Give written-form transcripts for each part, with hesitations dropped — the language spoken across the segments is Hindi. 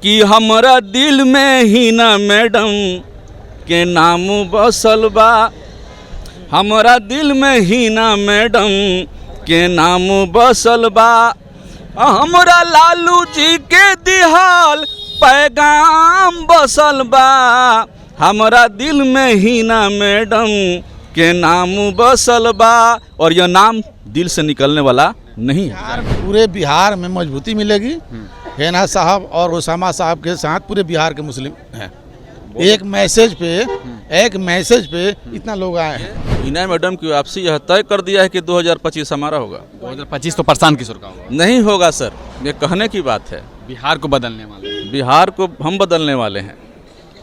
कि हमरा दिल में हिना मैडम के नाम बसल बा। हमरा दिल में हिना मैडम के नाम बसल बा। हमरा लालू जी के दिहाल पैगाम बसल बा। हमरा दिल में हिना मैडम के नाम बसल बा। और यह नाम दिल से निकलने वाला नहीं है। पूरे बिहार में मजबूती मिलेगी। हिना साहब और ओसामा साहब के साथ पूरे बिहार के मुस्लिम हैं। एक मैसेज पे इतना लोग आए हैं। हिना मैडम की वापसी यह तय कर दिया है कि 2025 हमारा होगा। 2025 तो प्रशांत किशोर का होगा। नहीं होगा सर, ये कहने की बात है। बिहार को बदलने वाले, बिहार को हम बदलने वाले हैं,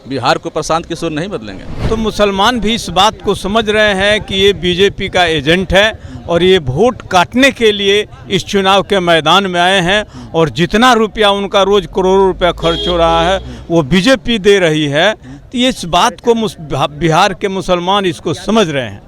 बिहार को प्रशांत किशोर नहीं बदलेंगे। तो मुसलमान भी इस बात को समझ रहे हैं कि ये बीजेपी का एजेंट है और ये वोट काटने के लिए इस चुनाव के मैदान में आए हैं। और जितना रुपया उनका रोज करोड़ों रुपया खर्च हो रहा है वो बीजेपी दे रही है। तो ये इस बात को बिहार के मुसलमान इसको समझ रहे हैं।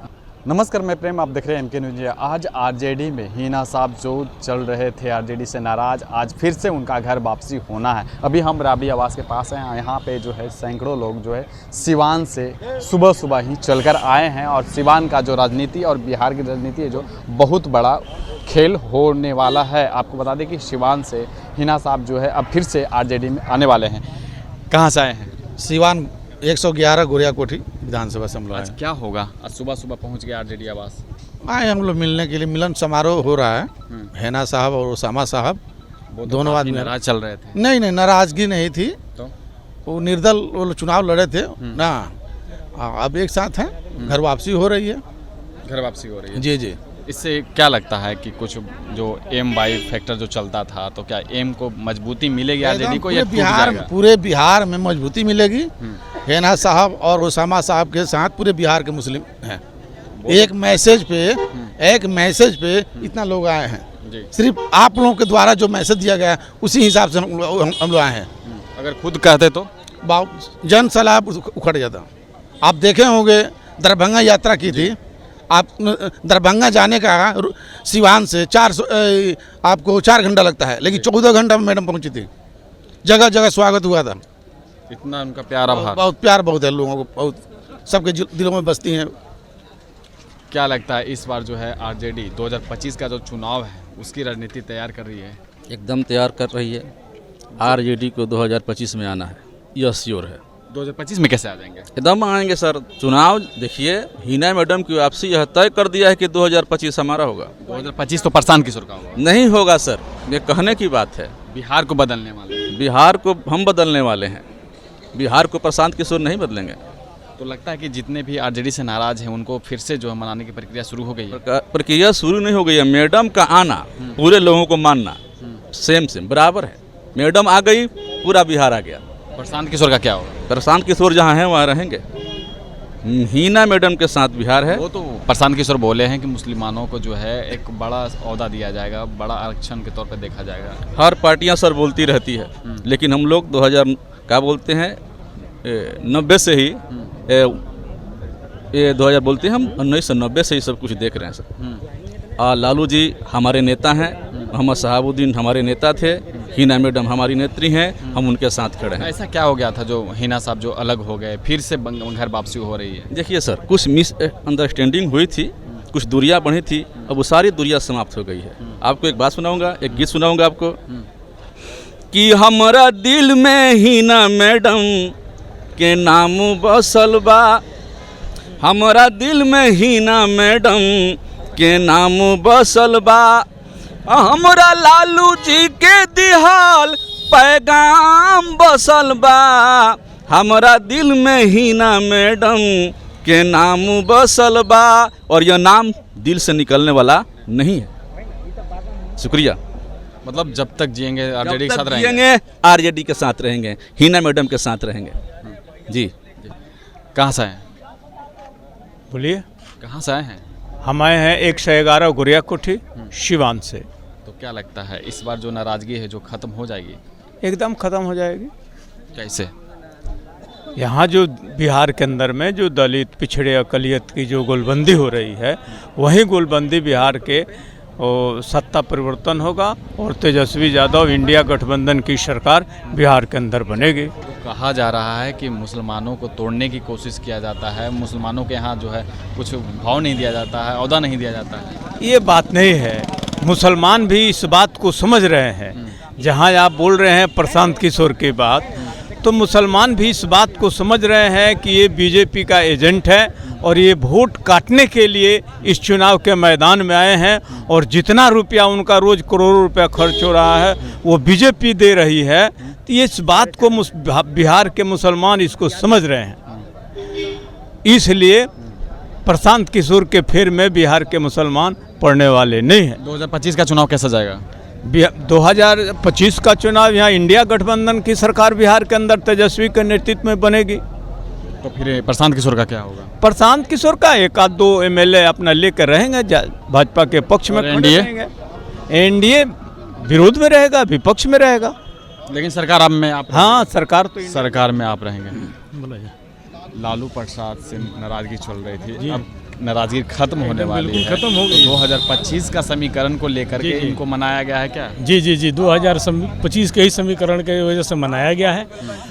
नमस्कार, मैं प्रेम, आप देख रहे हैं एमके न्यूज। आज आरजेडी में हिना साहब जो चल रहे थे आरजेडी से नाराज, आज फिर से उनका घर वापसी होना है। अभी हम राबी आवास के पास हैं। यहाँ पे जो है सैकड़ों लोग जो है सिवान से सुबह सुबह ही चलकर आए हैं। और सिवान का जो राजनीति और बिहार की राजनीति है जो बहुत बड़ा खेल होने वाला है। आपको बता दें कि सिवान से हिना साहब जो है अब फिर से आरजेडी में आने वाले हैं। कहाँ से आए हैं? सिवान 111 गोरिया कोठी विधानसभा से हम लोग आज क्या होगा? आज सुबह सुबह पहुंच गए आरजेडी आवास। आए हम लोग मिलने के लिए। मिलन समारोह हो रहा है। हिना साहब और ओसामा साहब दोनों आदमी नाराज चल रहे थे। नहीं, नाराजगी नहीं थी। तो वो निर्दल वो चुनाव लड़े थे ना। अब एक साथ हैं। घर वापसी हो रही है। घर वापसी हो रही है। जी। इससे क्या लगता है कि कुछ जो एम वाई फैक्टर जो चलता था, तो क्या एम को मजबूती मिलेगी आरजेडी को या टूट जाएगा? पूरे बिहार में मजबूती मिलेगी। हिना साहब और ओसामा साहब के साथ पूरे बिहार के मुस्लिम हैं। एक मैसेज पे इतना लोग आए हैं। सिर्फ आप लोगों के द्वारा जो मैसेज दिया गया उसी हिसाब से हम लोग आए हैं। अगर खुद कहते तो जन सैलाब उखड़ जाता। आप देखे होंगे दरभंगा यात्रा की थी। आप दरभंगा जाने का सिवान से आपको 4 घंटा लगता है, लेकिन 14 घंटा में मैडम पहुंची थी। जगह जगह स्वागत हुआ था। इतना उनका प्यार, आभार। बहुत प्यार बहुत है लोगों को, बहुत सबके दिलों में बसती हैं। क्या लगता है इस बार जो है आरजेडी 2025 का जो चुनाव है उसकी रणनीति तैयार कर रही है? एकदम तैयार कर रही है। आरजेडी को 2025 में आना है, यह श्योर है। 2025 में कैसे आ जाएंगे? एकदम आएंगे सर। चुनाव देखिए, हिना मैडम की वापसी यह तय कर दिया है कि 2025 हमारा होगा। 2025 तो प्रशांत किशोर का होगा। नहीं होगा सर, ये कहने की बात है। बिहार को बदलने वाले, बिहार को हम बदलने वाले हैं, बिहार को प्रशांत किशोर नहीं बदलेंगे। तो लगता है कि जितने भी आरजेडी से नाराज हैं उनको फिर से जो है मनाने की प्रक्रिया शुरू हो गई है? प्रक्रिया शुरू नहीं हो गई है। मैडम का आना पूरे लोगों को मानना सेम बराबर है। मैडम आ गई, पूरा बिहार आ गया। प्रशांत किशोर का क्या होगा? प्रशांत किशोर जहाँ हैं वहाँ रहेंगे। हिना मैडम के साथ बिहार है। वो तो प्रशांत किशोर बोले हैं कि मुसलमानों को जो है एक बड़ा ओहदा दिया जाएगा, बड़ा आरक्षण के तौर पे देखा जाएगा। हर पार्टियां सर बोलती रहती है, लेकिन हम लोग 2000 क्या बोलते हैं 90 से ही ये 2000 बोलते हैं, हम 1990 से ही सब कुछ देख रहे हैं सर। लालू जी हमारे नेता हैं, मोहम्मद शहाबुद्दीन हमारे नेता थे, हिना मैडम हमारी नेत्री हैं, हम उनके साथ खड़े हैं। ऐसा क्या हो गया था जो हिना साहब जो अलग हो गए, फिर से घर वापसी हो रही है? देखिए सर, कुछ मिसअंडरस्टैंडिंग हुई थी, कुछ दूरियां बढ़ी थी, अब वो सारी दूरियां समाप्त हो गई है। आपको एक बात सुनाऊंगा, एक गीत सुनाऊंगा आपको कि हमरा दिल में हिना मैडम के नाम बसल बा। हमरा दिल में हिना मैडम के नाम बसल बा। हमरा लालू जी के दिहाल पैगाम बसल बा। हमरा दिल में हिना मैडम के नाम बसल बा। और यह नाम दिल से निकलने वाला नहीं है। शुक्रिया। मतलब जब तक जिएंगे आरजेडी के साथ रहेंगे, आरजेडी के साथ रहेंगे, हिना मैडम के साथ रहेंगे। जी। कहाँ से हैं? बोलिए। कहाँ से आए हैं? हम आए हैं 111 गोरिया कोठी सिवान से। तो क्या लगता है इस बार जो नाराजगी है जो खत्म हो जाएगी? एकदम खत्म हो जाएगी। कैसे? यहाँ जो बिहार के अंदर में जो दलित, पिछड़े, अकलियत की जो गोलबंदी हो रही है, वही गोलबंदी बिहार के और सत्ता परिवर्तन होगा और तेजस्वी यादव इंडिया गठबंधन की सरकार बिहार के अंदर बनेगी। कहा जा रहा है कि मुसलमानों को तोड़ने की कोशिश किया जाता है, मुसलमानों के यहाँ जो है कुछ भाव नहीं दिया जाता है, औदा नहीं दिया जाता है। ये बात नहीं है, मुसलमान भी इस बात को समझ रहे हैं। जहाँ आप बोल रहे हैं प्रशांत किशोर की बात, तो मुसलमान भी इस बात को समझ रहे हैं कि ये बीजेपी का एजेंट है और ये वोट काटने के लिए इस चुनाव के मैदान में आए हैं। और जितना रुपया उनका रोज़ करोड़ों रुपया खर्च हो रहा है वो बीजेपी दे रही है। तो ये इस बात को बिहार के मुसलमान इसको समझ रहे हैं, इसलिए प्रशांत किशोर के फेर में बिहार के मुसलमान पड़ने वाले नहीं हैं। 2025 का चुनाव कैसा जाएगा? 2025 का चुनाव यहाँ इंडिया गठबंधन की सरकार बिहार के अंदर तेजस्वी के नेतृत्व में बनेगी। तो फिर प्रशांत किशोर का क्या होगा? प्रशांत किशोर का एक आध दो एमएलए अपना लेकर रहेंगे, भाजपा के पक्ष में एनडीए? एनडीए विरोध में रहेगा, विपक्ष में रहेगा। लेकिन सरकार आप में आप हाँ, सरकार तो सरकार में आप रहेंगे। लालू प्रसाद से नाराजगी चल रही थी, अब नाराजगी खत्म होने वाली है, खत्म हो गई। 2025 का समीकरण को लेकर के इनको मनाया गया है क्या? जी 2025 के ही समीकरण के वजह से मनाया गया है।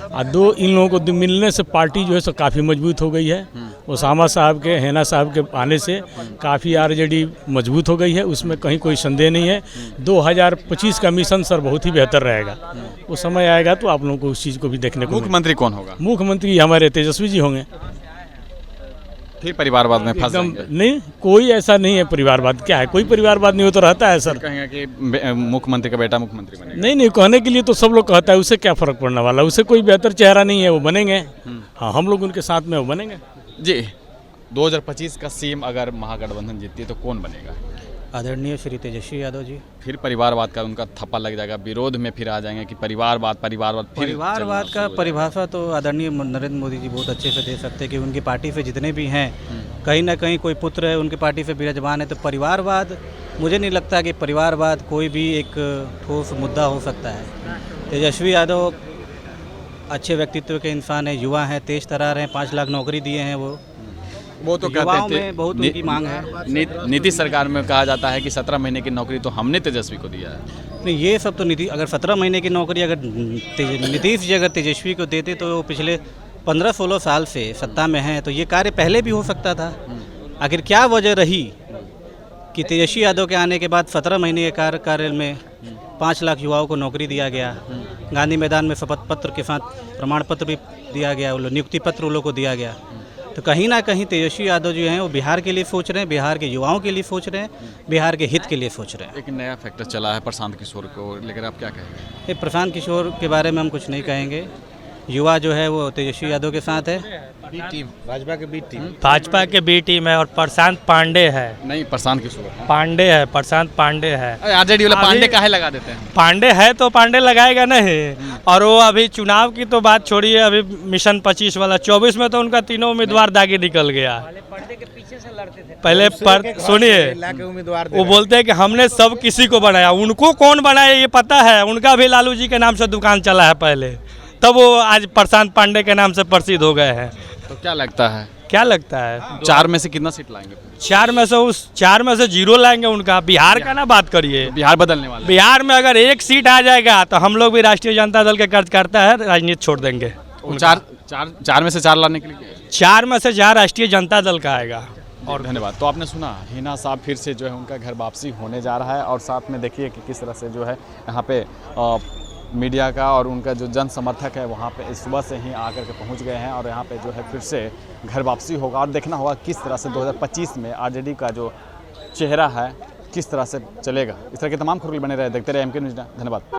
और दो इन लोगों को मिलने से पार्टी जो है सो काफ़ी मजबूत हो गई है। ओसामा साहब के, हैना साहब के आने से काफ़ी आरजेडी मजबूत हो गई है, उसमें कहीं कोई संदेह नहीं है। 2025 का मिशन सर बहुत ही बेहतर रहेगा। वो समय आएगा तो आप लोगों को उस चीज़ को भी देखने को। मुख्यमंत्री कौन होगा? मुख्यमंत्री हमारे तेजस्वी जी होंगे। फिर परिवारवाद में फंस जाएंगे? नहीं, कोई ऐसा नहीं है। परिवारवाद क्या है? कोई परिवारवाद नहीं हो तो रहता है सर। कहेंगे कि मुख्यमंत्री का बेटा मुख्यमंत्री बनेगा। नहीं, कहने के लिए तो सब लोग कहता है, उससे क्या फ़र्क पड़ने वाला है? उससे कोई बेहतर चेहरा नहीं है, वो बनेंगे। हाँ, हम लोग उनके साथ में वो बनेंगे। जी, 2025 का सीएम अगर महागठबंधन जीतती है तो कौन बनेगा? आदरणीय श्री तेजस्वी यादव जी। फिर परिवारवाद का उनका थप्पा लग जाएगा, विरोध में फिर आ जाएंगे कि परिवारवाद फिर परिवारवाद का परिभाषा तो आदरणीय नरेंद्र मोदी जी बहुत अच्छे से दे सकते हैं कि उनकी पार्टी से जितने भी हैं, कहीं ना कहीं कोई पुत्र है उनकी पार्टी से विराजमान है। तो परिवारवाद, मुझे नहीं लगता कि परिवारवाद कोई भी एक ठोस मुद्दा हो सकता है। तेजस्वी यादव अच्छे व्यक्तित्व के इंसान हैं, युवा हैं, तेज तर्रार हैं, 5 लाख नौकरी दिए हैं। वो तो युवाओं कहते में बहुत उनकी मांग है। नीतीश सरकार में कहा जाता है कि 17 महीने की नौकरी तो हमने तेजस्वी को दिया है। नहीं, ये सब तो अगर 17 महीने की नौकरी अगर नीतीश जी अगर तेजस्वी को देते तो वो पिछले 15-16 साल से सत्ता में हैं, तो ये कार्य पहले भी हो सकता था। आखिर क्या वजह रही कि तेजस्वी यादव के आने के बाद 17 महीने के कार्यकाल में 5 लाख युवाओं को नौकरी दिया गया, गांधी मैदान में शपथ पत्र के साथ प्रमाण पत्र भी दिया गया, नियुक्ति पत्र उन लोगों को दिया गया। तो कहीं ना कहीं तेजस्वी यादव जो हैं वो बिहार के लिए सोच रहे हैं, बिहार के युवाओं के लिए सोच रहे हैं, बिहार के हित के लिए सोच रहे हैं। एक नया फैक्टर चला है प्रशांत किशोर को लेकर, आप क्या कहेंगे? प्रशांत किशोर के बारे में हम कुछ नहीं कहेंगे। युवा जो है वो तेजस्वी यादव के साथ है। भाजपा के बी टीम है और प्रशांत पांडे है। नहीं, प्रशांत किशोर पांडे है, प्रशांत पांडे है। आरजेडी वाला पांडे काहे लगा देते हैं? पांडे है तो पांडे लगाएगा नहीं। और वो अभी चुनाव की तो बात छोड़िए, अभी मिशन 25 वाला 24 में तो उनका तीनों उम्मीदवार दागी निकल गया। पहले सुनिए, वो बोलते हैं कि हमने सब किसी को बनाया, उनको कौन बनाया ये पता है। उनका भी लालू जी के नाम से दुकान चला है पहले, तब वो आज प्रशांत पांडे के नाम से प्रसिद्ध हो गए हैं। तो क्या लगता है? 4 में से कितना सीट लाएंगे? 4 में से 0 लाएंगे उनका। बिहार का ना बात करिए, बिहार बदलने वाला। बिहार में अगर 1 सीट आ जाएगा तो हम लोग भी राष्ट्रीय जनता दल के कार्यकर्ता है, राजनीति छोड़ देंगे। 4 में से 4 लाने के लिए 4 में से 4 राष्ट्रीय जनता दल का आएगा। और धन्यवाद। तो आपने सुना, हिना साहब फिर से जो है उनका घर वापसी होने जा रहा है। और साथ में देखिए कि किस तरह से जो है यहाँ पे मीडिया का और उनका जो जन समर्थक है वहाँ पे इस सुबह से ही आकर के पहुँच गए हैं। और यहाँ पे जो है फिर से घर वापसी होगा और देखना होगा किस तरह से 2025 में आरजेडी का जो चेहरा है किस तरह से चलेगा। इस तरह के तमाम खबरें बने रहे, देखते रहे MK न्यूज़। धन्यवाद।